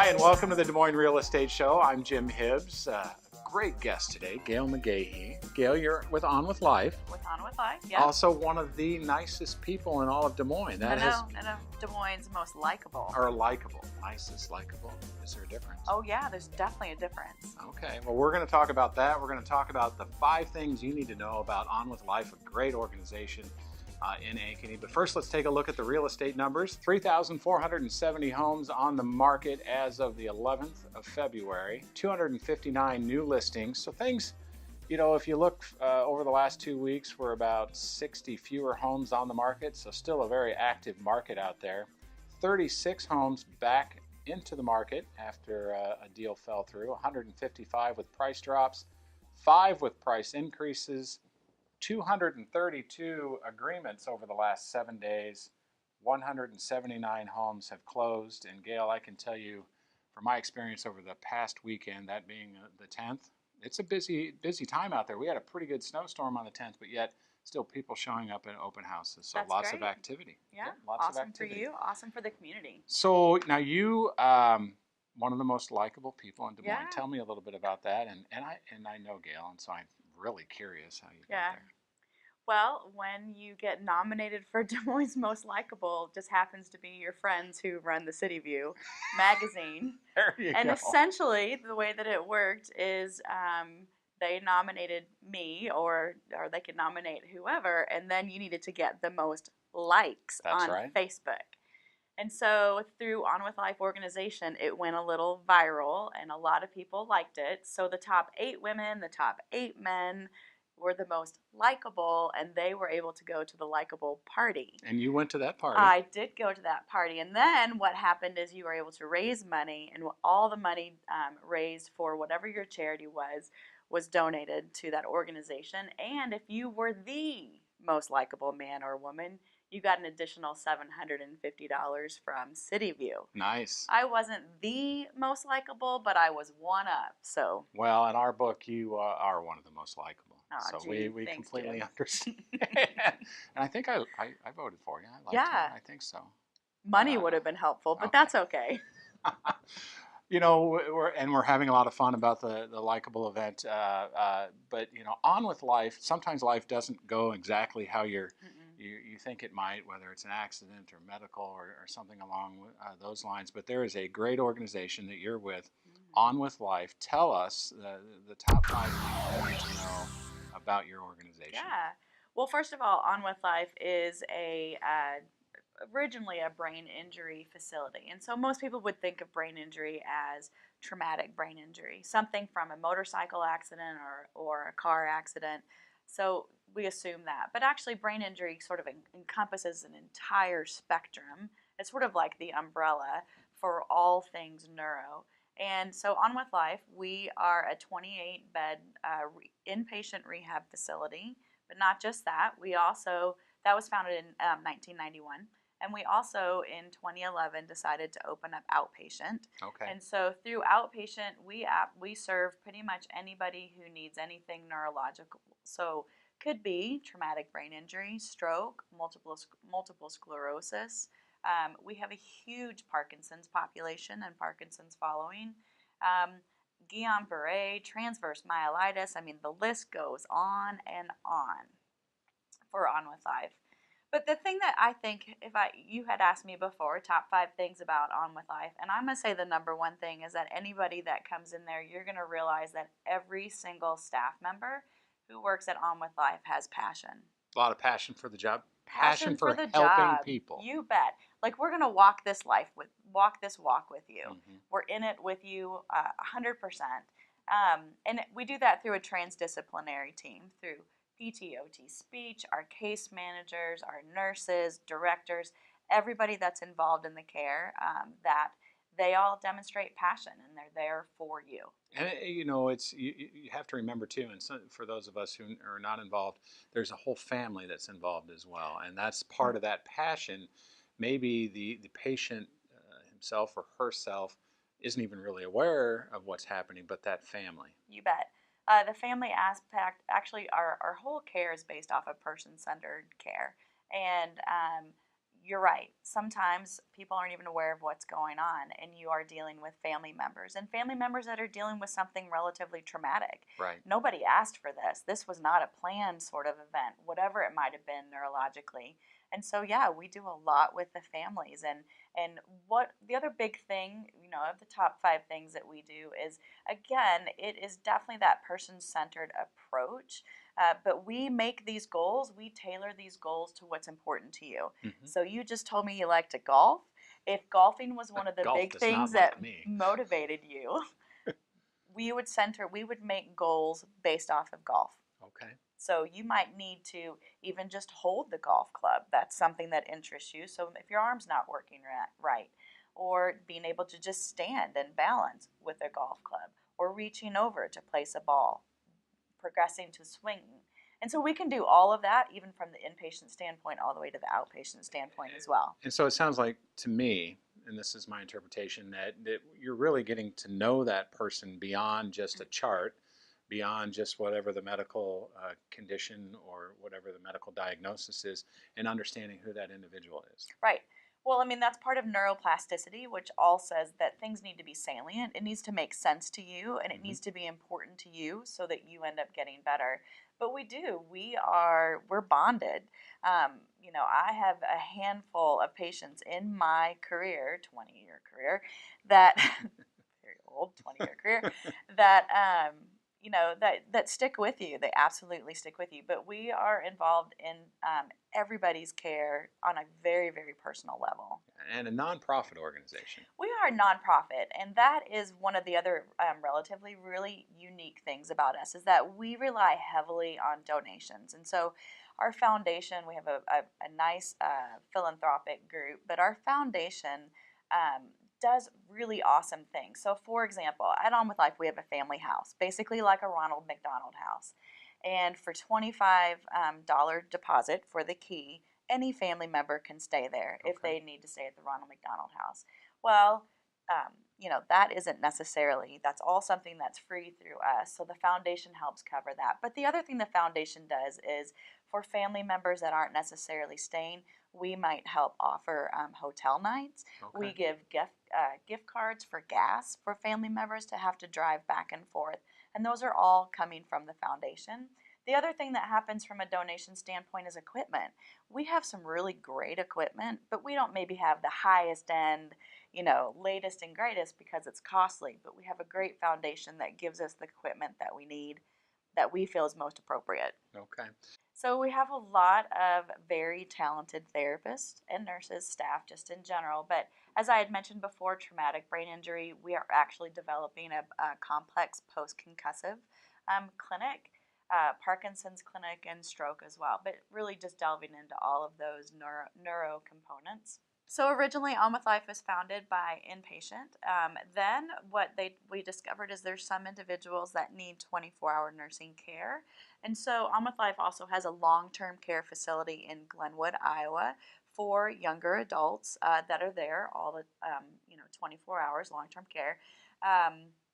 Hi, and welcome to the Des Moines Real Estate Show. I'm Jim Hibbs. Great guest today, Gail McGaughy. Gail, you're with On With Life. With On With Life, yeah. Also one of the nicest people in all of Des Moines. I know, Des Moines' most likable. Or likable. Nicest, likable. Is there a difference? Oh yeah, there's definitely a difference. Okay, well we're going to talk about that. We're going to talk about the 5 things you need to know about On With Life, a great organization in Ankeny. But first, let's take a look at the real estate numbers. 3,470 homes on the market as of the 11th of February. 259 new listings. So things, you know, if you look over the last 2 weeks, we're about 60 fewer homes on the market. So still a very active market out there. 36 homes back into the market after a deal fell through. 155 with price drops, 5 with price increases. 232 agreements over the last 7 days. 179 homes have closed. And Gail, I can tell you from my experience over the past weekend, that being the 10th, it's a busy time out there. We had a pretty good snowstorm on the 10th, but yet still people showing up at open houses. So That's lots great. of activity. Yeah, lots awesome of activity. for you, awesome for the community. So now you, one of the most likable people in Des Moines. Yeah. Tell me a little bit about that. And I know Gail, and so I'm really curious how you got there. Well, when you get nominated for Des Moines' Most Likable, just happens to be your friends who run the City View magazine. There you And go. essentially, the way that it worked is they nominated me, or they could nominate whoever, and then you needed to get the most likes on Facebook. And so through On With Life organization, it went a little viral, and a lot of people liked it. So the top 8 women, the top 8 men were the most likable, and they were able to go to the likable party. And you went to that party. I did go to that party. And then what happened is you were able to raise money, and all the money raised for whatever your charity was donated to that organization. And if you were the most likable man or woman, you got an additional $750 from City View. Nice. I wasn't the most likable, but I was one up. So well, in our book, you are one of the most likable. Oh, so gee, we thanks, completely Jim. understand. And I think I voted for you. I liked you. I think so. Money would have been helpful, but okay. that's okay. You know, we're having a lot of fun about the likable event. But you know, On With Life, sometimes life doesn't go exactly how you think it might, whether it's an accident or medical or something along those lines. But there is a great organization that you're with, On With Life. Tell us the top 5 things you need to know about your organization. Yeah. Well, first of all, On With Life is originally a brain injury facility. And so most people would think of brain injury as traumatic brain injury, something from a motorcycle accident or a car accident. So we assume that. But actually, brain injury sort of encompasses an entire spectrum. It's sort of like the umbrella for all things neuro. And so On With Life, we are a 28-bed inpatient rehab facility. But not just that. That was founded in 1991. And we also, in 2011, decided to open up outpatient. Okay. And so through outpatient, we serve pretty much anybody who needs anything neurological. So could be traumatic brain injury, stroke, multiple sclerosis. We have a huge Parkinson's population and Parkinson's following. Guillain-Barré, transverse myelitis. I mean, the list goes on and on for On With Life. But the thing that I think, you had asked me before, top 5 things about On With Life, and I'm going to say the number one thing is that anybody that comes in there, you're going to realize that every single staff member who works at On With Life has passion. A lot of passion for the job. Passion for the helping job. people. You bet. Like, we're going to walk this walk with you. Mm-hmm. We're in it with you 100%. And we do that through a transdisciplinary team, through PTOT speech, our case managers, our nurses, directors, everybody that's involved in the care, that they all demonstrate passion and they're there for you. And you know, you have to remember too, and so for those of us who are not involved, there's a whole family that's involved as well, and that's part of that passion. Maybe the patient himself or herself isn't even really aware of what's happening, but that family. You bet. The family aspect, actually, our whole care is based off of person-centered care. And you're right. Sometimes people aren't even aware of what's going on, and you are dealing with family members that are dealing with something relatively traumatic. Right. Nobody asked for this. This was not a planned sort of event, whatever it might have been neurologically. And so, yeah, we do a lot with the families. And what the other big thing, of the top 5 things that we do is, again, it is definitely that person-centered approach. But we make these goals, we tailor these goals to what's important to you. Mm-hmm. So you just told me you like to golf. If golfing was one of the Golf big does things not like that me. motivated you, we would make goals based off of golf. Okay. So you might need to even just hold the golf club. That's something that interests you. So if your arm's not working right, or being able to just stand and balance with a golf club, or reaching over to place a ball, progressing to swinging. And so we can do all of that, even from the inpatient standpoint all the way to the outpatient standpoint as well. And so it sounds like to me, and this is my interpretation, that you're really getting to know that person beyond just a chart, beyond just whatever the medical condition or whatever the medical diagnosis is, and understanding who that individual is. Right. Well, I mean, that's part of neuroplasticity, which all says that things need to be salient. It needs to make sense to you, and it Mm-hmm. needs to be important to you so that you end up getting better. But we do. We're bonded. I have a handful of patients in my career, 20-year career, that very old 20-year career, that that stick with you. They absolutely stick with you. But we are involved in everybody's care on a very, very personal level. And a nonprofit organization. We are a nonprofit, and that is one of the other relatively really unique things about us is that we rely heavily on donations. And so our foundation, we have a nice philanthropic group, but our foundation does really awesome things. So, for example, at On With Life, we have a family house, basically like a Ronald McDonald house. And for $25 deposit for the key, any family member can stay there if they need to stay at the Ronald McDonald House. Well, that isn't necessarily, that's all something that's free through us. So the foundation helps cover that. But the other thing the foundation does is for family members that aren't necessarily staying, we might help offer hotel nights. Okay. We give gift cards for gas for family members to have to drive back and forth. And those are all coming from the foundation. The other thing that happens from a donation standpoint is equipment. We have some really great equipment, but we don't maybe have the highest end, latest and greatest because it's costly. But we have a great foundation that gives us the equipment that we need, that we feel is most appropriate. Okay. So we have a lot of very talented therapists and nurses, staff just in general. But as I had mentioned before, traumatic brain injury, we are actually developing a complex post-concussive clinic, Parkinson's clinic, and stroke as well. But really just delving into all of those neuro components. So originally, On With Life was founded by inpatient. Then what we discovered is there's some individuals that need 24-hour nursing care. And so On With Life also has a long-term care facility in Glenwood, Iowa for younger adults that are there all the 24 hours long-term care.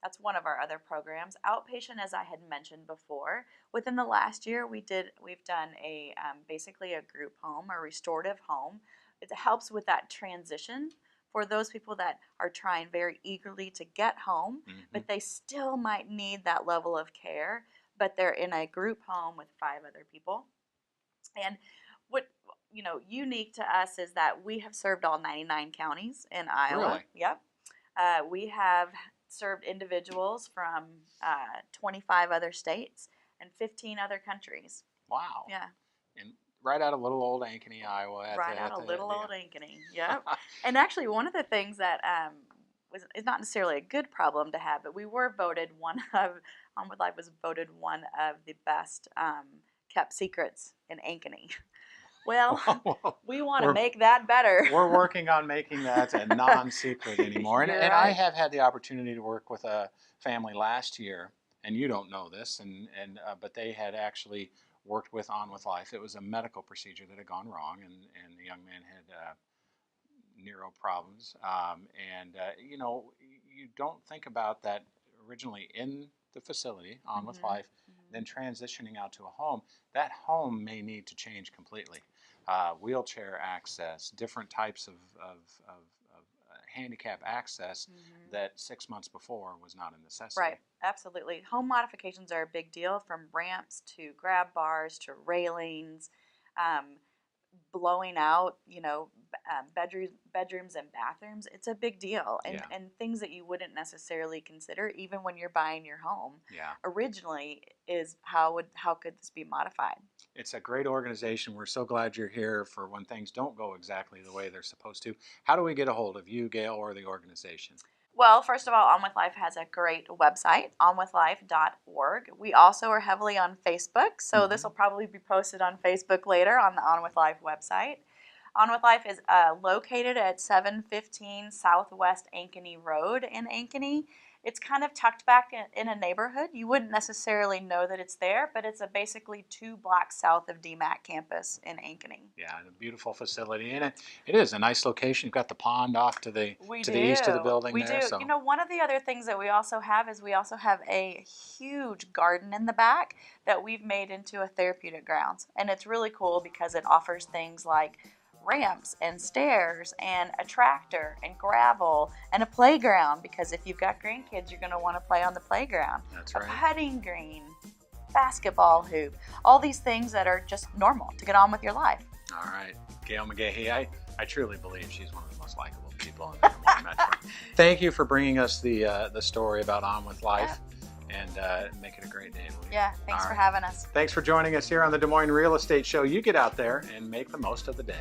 That's one of our other programs. Outpatient, as I had mentioned before, within the last year we've done a basically a group home, a restorative home. It helps with that transition for those people that are trying very eagerly to get home, but they still might need that level of care, but they're in a group home with 5 other people. And what unique to us is that we have served all 99 counties in Iowa. Really? Yep. We have served individuals from 25 other states and 15 other countries. Wow. Yeah. And right out of little old Ankeny, Iowa. Right out of little old Ankeny. Yep. And actually, one of the things that is not necessarily a good problem to have, but we were voted On With Life was voted one of the best kept secrets in Ankeny. Well, we want to make that better. We're working on making that a non-secret anymore. And Right. I have had the opportunity to work with a family last year, and you don't know this, but they had actually worked with On With Life. It was a medical procedure that had gone wrong, and the young man had neuro problems. You don't think about that originally in the facility, On With Life, then transitioning out to a home. That home may need to change completely. wheelchair access, different types of handicap access that 6 months before was not a necessity. Right, absolutely. Home modifications are a big deal, from ramps to grab bars to railings, blowing out, bedrooms and bathrooms. It's a big deal, and things that you wouldn't necessarily consider even when you're buying your home. Yeah. Originally is how could this be modified? It's a great organization. We're so glad you're here for when things don't go exactly the way they're supposed to. How do we get a hold of you, Gail, or the organization? Well, first of all, On With Life has a great website, onwithlife.org. We also are heavily on Facebook, so this will probably be posted on Facebook later on the On With Life website. On With Life is located at 715 Southwest Ankeny Road in Ankeny. It's kind of tucked back in a neighborhood. You wouldn't necessarily know that it's there, but it's basically 2 blocks south of DMAC campus in Ankeny. Yeah, a beautiful facility, and it is a nice location. You've got the pond off to the east of the building. We there. do. So. One of the other things that we also have is we also have a huge garden in the back that we've made into a therapeutic grounds, and it's really cool because it offers things like ramps and stairs and a tractor and gravel and a playground, because if you've got grandkids, you're going to want to play on the playground. That's right. A putting green, basketball hoop, all these things that are just normal to get on with your life. All right. Gail McGaughy, I truly believe she's one of the most likable people in the Des Moines Metro. Thank you for bringing us the story about On With Life, and make it a great day. Yeah, thanks for having us. Thanks for joining us here on the Des Moines Real Estate Show. You get out there and make the most of the day.